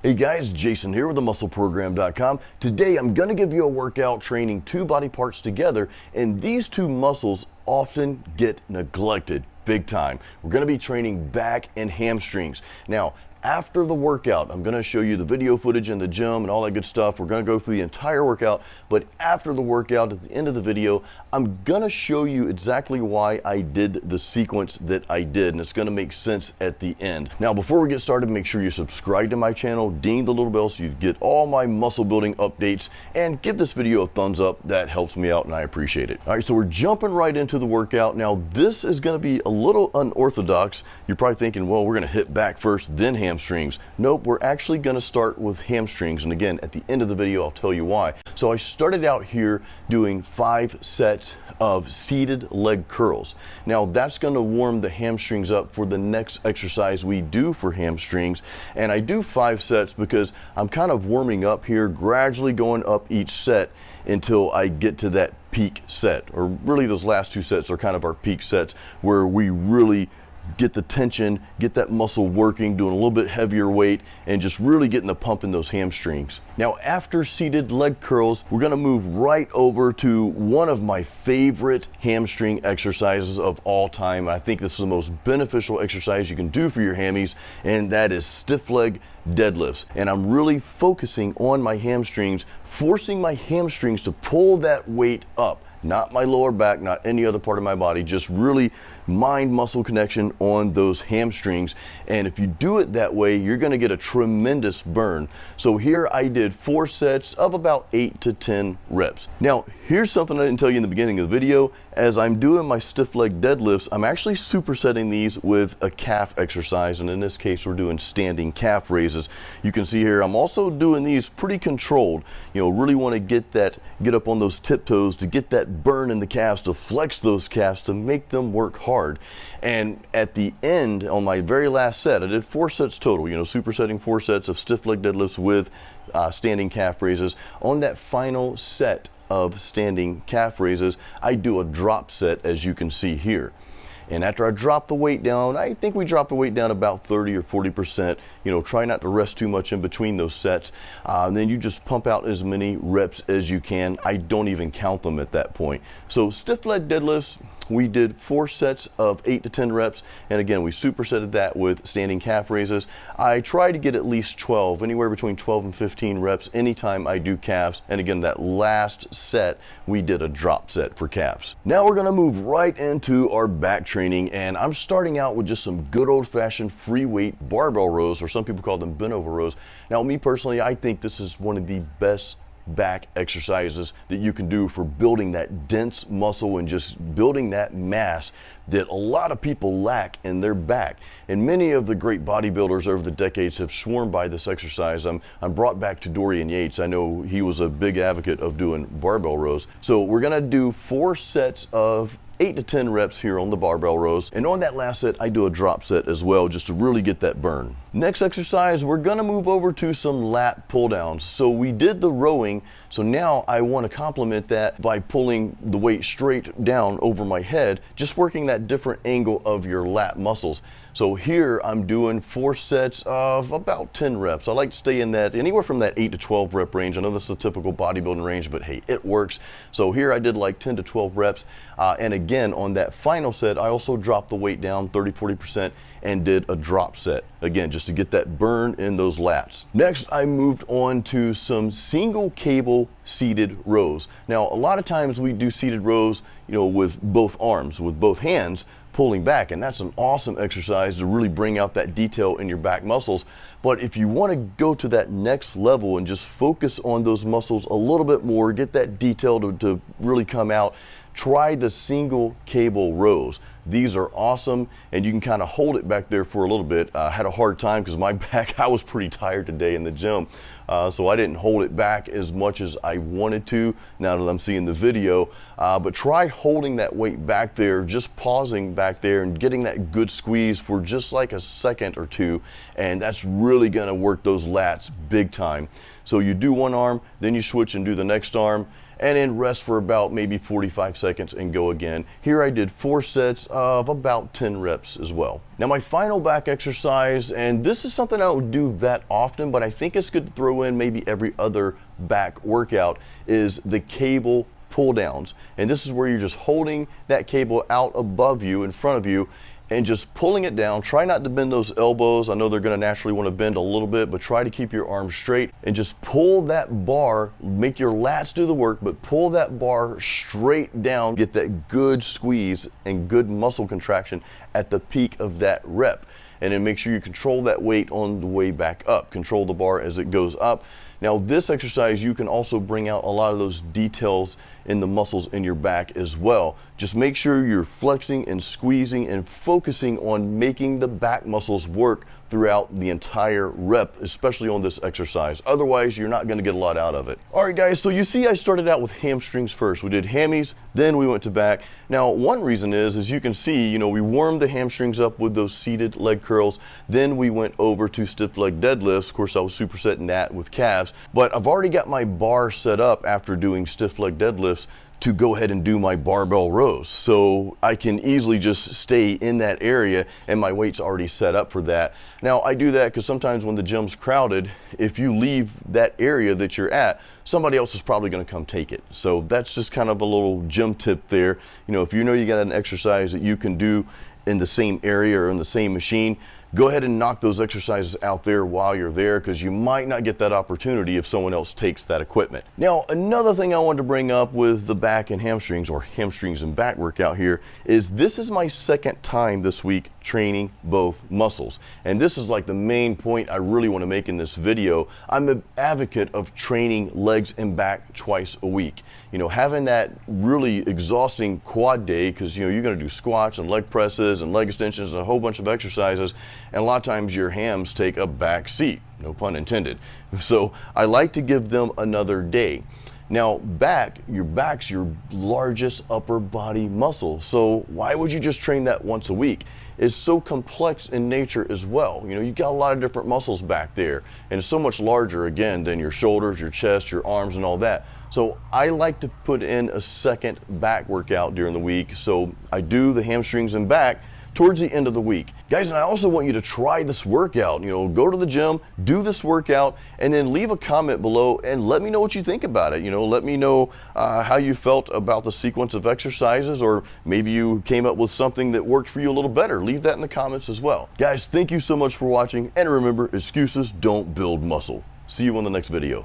Hey guys, Jason here with themuscleprogram.com. Today I'm going to give you a workout training two body parts together, and these two muscles often get neglected big time. We're going to be training back and hamstrings. Now, after the workout, I'm going to show you the video footage in the gym and all that good stuff. We're going to go through the entire workout, but after the workout, at the end of the video, I'm going to show you exactly why I did the sequence that I did, and it's going to make sense at the end. Now, before we get started, make sure you subscribe to my channel, ding the little bell so you get all my muscle building updates, and give this video a thumbs up. That helps me out and I appreciate it. All right, so we're jumping right into the workout. Now, this is going to be a little unorthodox. You're probably thinking, well, we're going to hit back first, then hamstrings. Nope, we're actually going to start with hamstrings, and again at the end of the video I'll tell you why. So I started out here doing 5 sets of seated leg curls. Now that's going to warm the hamstrings up for the next exercise we do for hamstrings, and I do 5 sets because I'm kind of warming up here, gradually going up each set until I get to that peak set, or really those last 2 sets are kind of our peak sets where we really get the tension, get that muscle working, doing a little bit heavier weight, and just really getting the pump in those hamstrings. Now, after seated leg curls, we're gonna move right over to one of my favorite hamstring exercises of all time. I think this is the most beneficial exercise you can do for your hammies, and that is stiff leg deadlifts. And I'm really focusing on my hamstrings, forcing my hamstrings to pull that weight up. Not my lower back, not any other part of my body, just really mind muscle connection on those hamstrings. And if you do it that way, you're gonna get a tremendous burn. So here I did 4 sets of about 8 to 10 reps. Now, here's something I didn't tell you in the beginning of the video. As I'm doing my stiff leg deadlifts, I'm actually supersetting these with a calf exercise, and in this case we're doing standing calf raises. You can see here I'm also doing these pretty controlled. You know, really want to get up on those tiptoes to get that burn in the calves, to flex those calves, to make them work hard. And at the end, on my very last set, I did 4 sets total, you know, supersetting 4 sets of stiff leg deadlifts with standing calf raises. On that final set of standing calf raises, I do a drop set, as you can see here. And after I drop the weight down, I think we drop the weight down about 30 or 40%. You know, try not to rest too much in between those sets. And then you just pump out as many reps as you can. I don't even count them at that point. So stiff leg deadlifts, we did 4 sets of 8 to 10 reps. And again, we supersetted that with standing calf raises. I try to get at least 12, anywhere between 12 and 15 reps anytime I do calves. And again, that last set, we did a drop set for calves. Now we're gonna move right into our back training, and I'm starting out with just some good old-fashioned free weight barbell rows, or some people call them bent over rows. Now, me personally, I think this is one of the best back exercises that you can do for building that dense muscle and just building that mass that a lot of people lack in their back. And many of the great bodybuilders over the decades have sworn by this exercise. I'm brought back to Dorian Yates. I know he was a big advocate of doing barbell rows. So we're gonna do 4 sets of 8 to 10 reps here on the barbell rows. And on that last set, I do a drop set as well, just to really get that burn. Next exercise, we're gonna move over to some lat pull downs. So we did the rowing, so now I wanna complement that by pulling the weight straight down over my head, just working that different angle of your lat muscles. So here I'm doing 4 sets of about 10 reps. I like to stay in that, anywhere from that 8 to 12 rep range. I know this is a typical bodybuilding range, but hey, it works. So here I did like 10 to 12 reps. And again, on that final set, I also dropped the weight down 30, 40% and did a drop set. Again, just to get that burn in those lats. Next, I moved on to some single cable seated rows. Now, a lot of times we do seated rows, you know, with both arms, with both hands pulling back, and that's an awesome exercise to really bring out that detail in your back muscles. But if you want to go to that next level and just focus on those muscles a little bit more, get that detail to really come out, try the single cable rows. These are awesome, and you can kind of hold it back there for a little bit. I had a hard time because my back, I was pretty tired today in the gym, so I didn't hold it back as much as I wanted to now that I'm seeing the video. But try holding that weight back there, just pausing back there and getting that good squeeze for just like a second or two, and that's really gonna work those lats big time. So you do one arm, then you switch and do the next arm, and then rest for about maybe 45 seconds and go again. Here I did 4 sets of about 10 reps as well. Now my final back exercise, and this is something I don't do that often, but I think it's good to throw in maybe every other back workout, is the cable pull downs. And this is where you're just holding that cable out above you, in front of you, and just pulling it down. Try not to bend those elbows. I know they're gonna naturally wanna bend a little bit, but try to keep your arms straight and just pull that bar, make your lats do the work, but pull that bar straight down, get that good squeeze and good muscle contraction at the peak of that rep. And then make sure you control that weight on the way back up. Control the bar as it goes up. Now this exercise, you can also bring out a lot of those details in the muscles in your back as well. Just make sure you're flexing and squeezing and focusing on making the back muscles work throughout the entire rep, especially on this exercise. Otherwise, you're not gonna get a lot out of it. All right, guys, so you see I started out with hamstrings first. We did hammies, then we went to back. Now, one reason is, as you can see, we warmed the hamstrings up with those seated leg curls. Then we went over to stiff leg deadlifts. Of course, I was supersetting that with calves, but I've already got my bar set up after doing stiff leg deadlifts to go ahead and do my barbell rows. So I can easily just stay in that area and my weight's already set up for that. Now I do that because sometimes when the gym's crowded, if you leave that area that you're at, somebody else is probably gonna come take it. So that's just kind of a little gym tip there. If you know you got an exercise that you can do in the same area or in the same machine, go ahead and knock those exercises out there while you're there, because you might not get that opportunity if someone else takes that equipment. Now, another thing I wanted to bring up with the back and hamstrings, or hamstrings and back workout here, is this is my second time this week training both muscles. And this is like the main point I really want to make in this video. I'm an advocate of training legs and back twice a week. Having that really exhausting quad day, because you're going to do squats and leg presses and leg extensions and a whole bunch of exercises, and a lot of times your hams take a back seat, no pun intended. So I like to give them another day. Now your back's your largest upper body muscle, so why would you just train that once a week? It's so complex in nature as well. You got a lot of different muscles back there, and it's so much larger, again, than your shoulders, your chest, your arms, and all that. So I like to put in a second back workout during the week, so I do the hamstrings and back towards the end of the week. Guys, and I also want you to try this workout. Go to the gym, do this workout, and then leave a comment below and let me know what you think about it. Let me know how you felt about the sequence of exercises, or maybe you came up with something that worked for you a little better. Leave that in the comments as well. Guys, thank you so much for watching, and remember, excuses don't build muscle. See you on the next video.